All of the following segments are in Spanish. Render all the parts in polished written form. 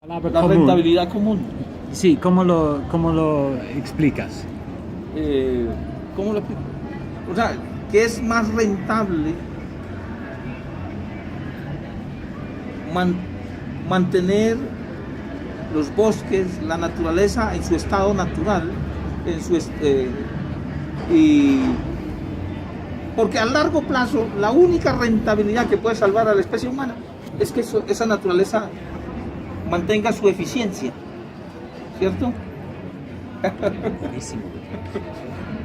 La rentabilidad común. Sí, ¿cómo lo explicas? ¿Cómo lo explico? O sea, que es más rentable mantener los bosques, la naturaleza en su estado natural, y porque a largo plazo la única rentabilidad que puede salvar a la especie humana es que esa naturaleza mantenga su eficiencia, ¿cierto? Buenísimo.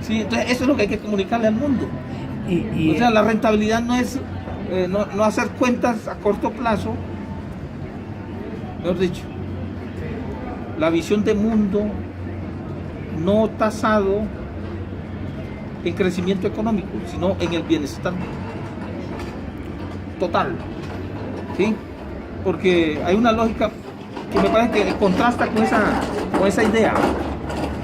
Sí, entonces eso es lo que hay que comunicarle al mundo. Y O sea, la rentabilidad no es no hacer cuentas a corto plazo, mejor dicho, la visión de mundo no tasado en crecimiento económico, sino en el bienestar total, ¿sí? Porque hay una lógica que me parece que contrasta con esa idea,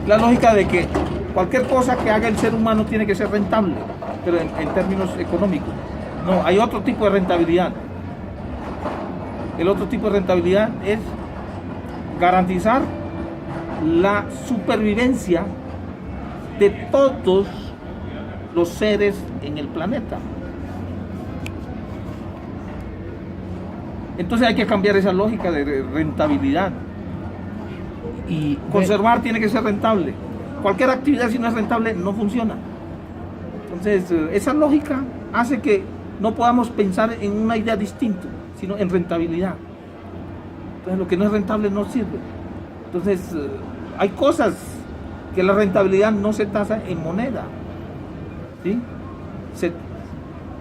la lógica de que cualquier cosa que haga el ser humano tiene que ser rentable, pero en términos económicos. No, hay otro tipo de rentabilidad. El otro tipo de rentabilidad es garantizar la supervivencia de todos los seres en el planeta. Entonces hay que cambiar esa lógica de rentabilidad. y Conservar tiene que ser rentable. Cualquier actividad si no es rentable no funciona. Entonces esa lógica hace que no podamos pensar en una idea distinta, sino en rentabilidad. Entonces lo que no es rentable no sirve. Entonces hay cosas que la rentabilidad no se tasa en moneda, ¿sí?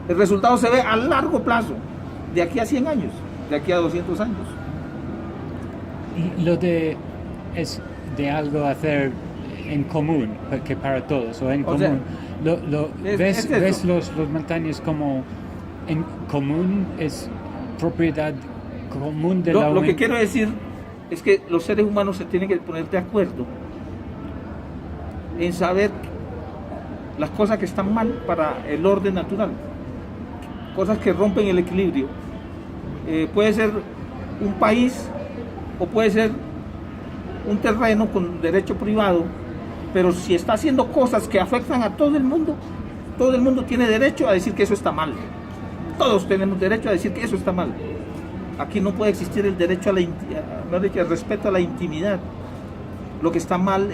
El resultado se ve a largo plazo, de aquí a 100 años, de aquí a 200 años. Y es de algo hacer en común, que para todos, o en O sea, común. ¿Ves los montañas como en común, es propiedad común de la Lo que humanidad? quiero decir es que los seres humanos se tienen que poner de acuerdo en saber las cosas que están mal para el orden natural, cosas que rompen el equilibrio. Puede ser un país o puede ser un terreno con derecho privado, pero si está haciendo cosas que afectan a todo el mundo tiene derecho a decir que eso está mal. Todos tenemos derecho a decir que eso está mal. Aquí no puede existir el derecho al respeto a la intimidad. Lo que está mal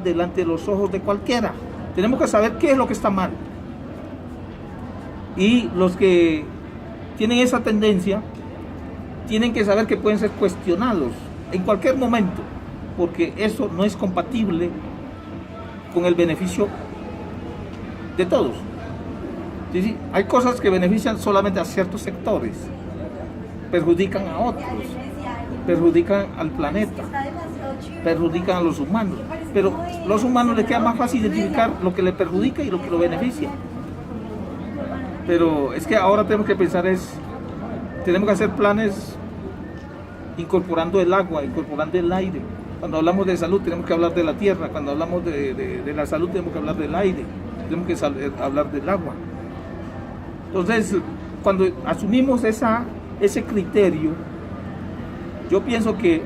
delante de los ojos de cualquiera. Tenemos que saber qué es lo que está mal. Y los que tienen esa tendencia tienen que saber que pueden ser cuestionados en cualquier momento, porque eso no es compatible con el beneficio de todos. ¿Sí? Hay cosas que benefician solamente a ciertos sectores, perjudican a otros, perjudican al planeta, perjudican a los humanos, pero a los humanos les queda más fácil identificar lo que le perjudica y lo que lo beneficia. Pero es que ahora tenemos que pensar tenemos que hacer planes incorporando el agua, incorporando el aire. Cuando hablamos de salud tenemos que hablar de la tierra, cuando hablamos de la salud tenemos que hablar del aire, tenemos que hablar del agua. Entonces, cuando asumimos ese criterio, yo pienso que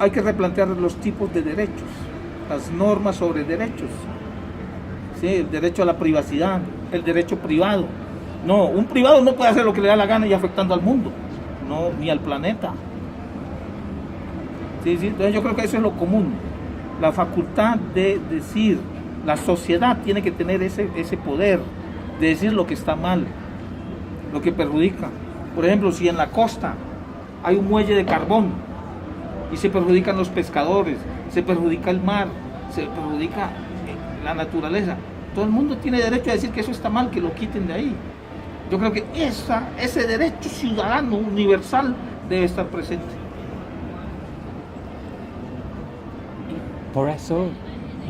hay que replantear los tipos de derechos, las normas sobre derechos, ¿sí? El derecho a la privacidad, el derecho privado. No, un privado no puede hacer lo que le da la gana y afectando al mundo, no, ni al planeta. Sí, sí, entonces yo creo que eso es lo común, la facultad de decir, la sociedad tiene que tener ese poder de decir lo que está mal, lo que perjudica. Por ejemplo, si en la costa hay un muelle de carbón y se perjudican los pescadores, se perjudica el mar, se perjudica la naturaleza, todo el mundo tiene derecho a decir que eso está mal, que lo quiten de ahí. Yo creo que ese derecho ciudadano universal debe estar presente. Por eso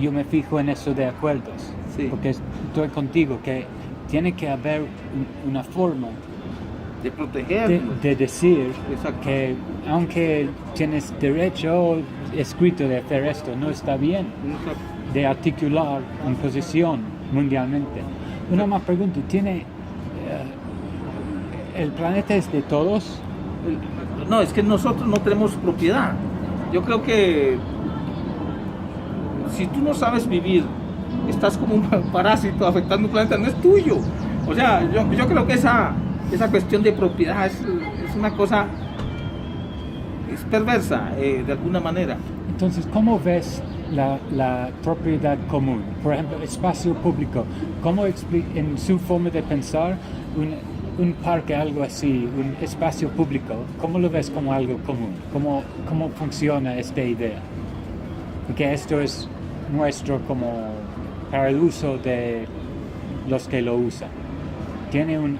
yo me fijo en eso de acuerdos, Sí. porque estoy contigo, que tiene que haber una forma De protegernos. de decir Exacto. que aunque tienes derecho escrito de hacer esto, no está bien, de articular una posición mundialmente. Una más pregunta, ¿el planeta es de todos No, es que nosotros no tenemos propiedad. Yo creo que si tú no sabes vivir, estás como un parásito afectando un planeta, no es tuyo. O sea, yo creo que esa cuestión de propiedad es una cosa, es perversa de alguna manera. Entonces, ¿cómo ves la propiedad común? Por ejemplo, espacio público. ¿Cómo en su forma de pensar un parque, algo así, un espacio público, cómo lo ves como algo común? ¿Cómo funciona esta idea? Porque esto es nuestro como para el uso de los que lo usan. ¿Tiene un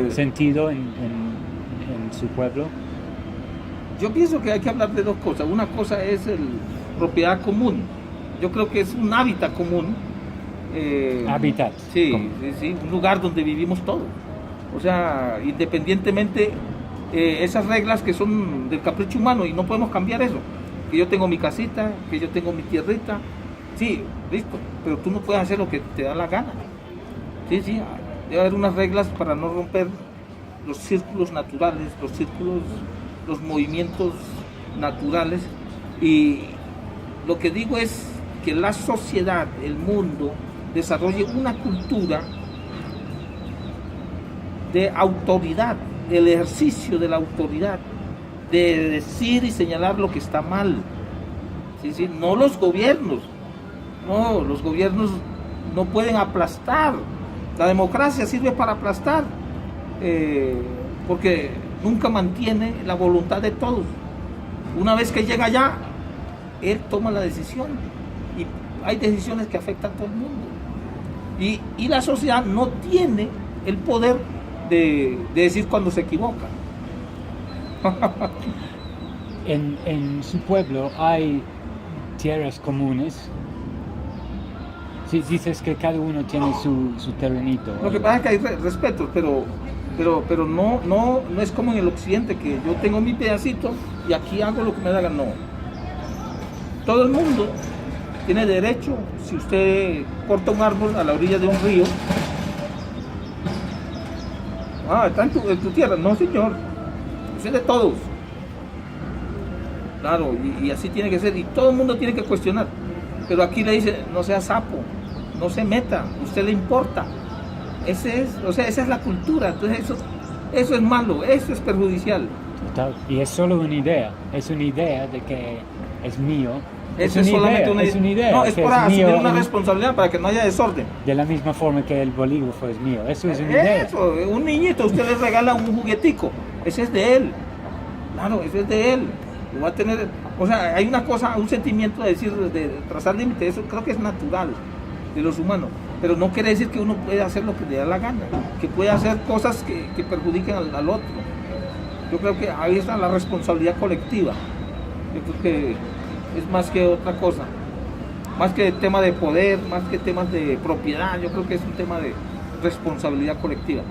sentido en su pueblo? Yo pienso que hay que hablar de dos cosas. Una cosa es propiedad común. Yo creo que es un hábitat común. Hábitat. Sí, un lugar donde vivimos todos. O sea, independientemente, esas reglas que son del capricho humano y no podemos cambiar eso. Que yo tengo mi casita, que yo tengo mi tierrita. Sí, listo, pero tú no puedes hacer lo que te da la gana. Sí, debe haber unas reglas para no romper los círculos naturales, los movimientos naturales. Y lo que digo es que la sociedad, el mundo, desarrolle una cultura de autoridad, el ejercicio de la autoridad, de decir y señalar lo que está mal. ¿Sí? No los gobiernos. No, los gobiernos no pueden aplastar. La democracia sirve para aplastar, porque nunca mantiene la voluntad de todos. Una vez que llega allá, él toma la decisión y hay decisiones que afectan a todo el mundo. Y la sociedad no tiene el poder de decir cuando se equivoca. En su pueblo hay tierras comunes. Sí, dices que cada uno tiene su terrenito. Lo que pasa es que hay respeto, pero no es como en el occidente, que yo tengo mi pedacito y aquí hago lo que me da la gana. No. Todo el mundo tiene derecho. Si usted corta un árbol a la orilla de un río, está en tu tierra. No, señor, eso es de todos. Claro, y así tiene que ser, y todo el mundo tiene que cuestionar. Pero aquí le dice, no sea sapo, no se meta, a usted le importa. Esa es la cultura. Entonces eso es malo, eso es perjudicial. Total. Y es solo una idea de que es mío. Eso es solamente una idea. No, es para asumir una responsabilidad, para que no haya desorden. De la misma forma que el bolígrafo es mío. Eso es una idea. Eso, un niñito, usted le regala un juguetico, ese es de él. Claro, ese es de él. Lo va a tener, o sea, hay una cosa, un sentimiento de decir, de trazar límites, eso creo que es natural de los humanos. Pero no quiere decir que uno puede hacer lo que le da la gana, que puede hacer cosas que perjudiquen al otro. Yo creo que ahí está la responsabilidad colectiva. Yo creo que es más que otra cosa, más que tema de poder, más que temas de propiedad. Yo creo que es un tema de responsabilidad colectiva.